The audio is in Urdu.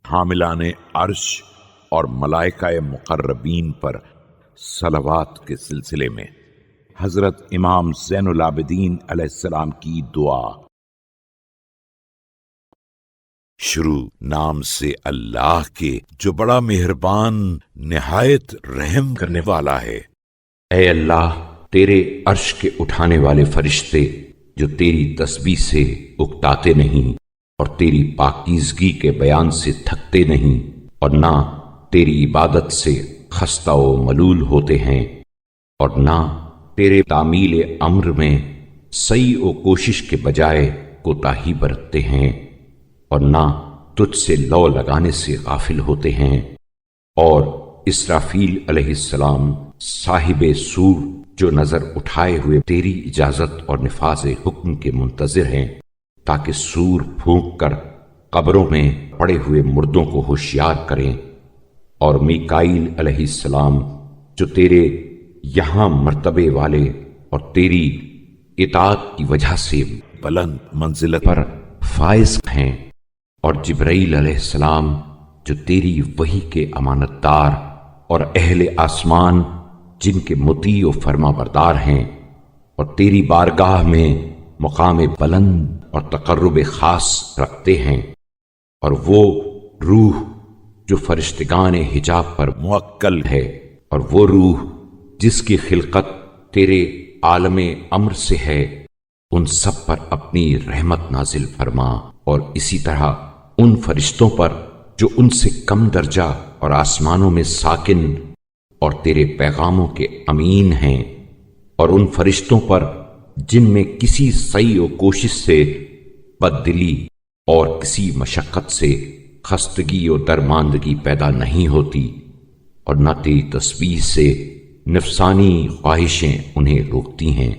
حاملان عرش اور ملائکہ مقربین پر صلوات کے سلسلے میں حضرت امام زین العابدین علیہ السلام کی دعا۔ شروع نام سے اللہ کے جو بڑا مہربان نہایت رحم کرنے والا ہے۔ اے اللہ، تیرے عرش کے اٹھانے والے فرشتے جو تیری تسبیح سے اکتاتے نہیں اور تیری پاکیزگی کے بیان سے تھکتے نہیں اور نہ تیری عبادت سے خستہ و ملول ہوتے ہیں اور نہ تیرے تعمیل امر میں سعی و کوشش کے بجائے کوتاہی برتتے ہیں اور نہ تجھ سے لو لگانے سے غافل ہوتے ہیں، اور اسرافیل علیہ السلام صاحب سور جو نظر اٹھائے ہوئے تیری اجازت اور نفاذ حکم کے منتظر ہیں تاکہ سور پھونک کر قبروں میں پڑے ہوئے مردوں کو ہوشیار کریں، اور میکائیل علیہ السلام جو تیرے یہاں مرتبے والے اور تیری اطاعت کی وجہ سے بلند منزلت پر فائز ہیں، اور جبرائیل علیہ السلام جو تیری وحی کے امانت دار اور اہل آسمان جن کے مطیع و فرما بردار ہیں اور تیری بارگاہ میں مقام بلند اور تقرب خاص رکھتے ہیں، اور وہ روح جو فرشتگان حجاب پر موکل ہے، اور وہ روح جس کی خلقت تیرے عالم امر سے ہے، ان سب پر اپنی رحمت نازل فرما، اور اسی طرح ان فرشتوں پر جو ان سے کم درجہ اور آسمانوں میں ساکن اور تیرے پیغاموں کے امین ہیں، اور ان فرشتوں پر جن میں کسی سعی و کوشش سے بددلی اور کسی مشقت سے خستگی و درماندگی پیدا نہیں ہوتی، اور نہ تیری تسبیح سے نفسانی خواہشیں انہیں روکتی ہیں۔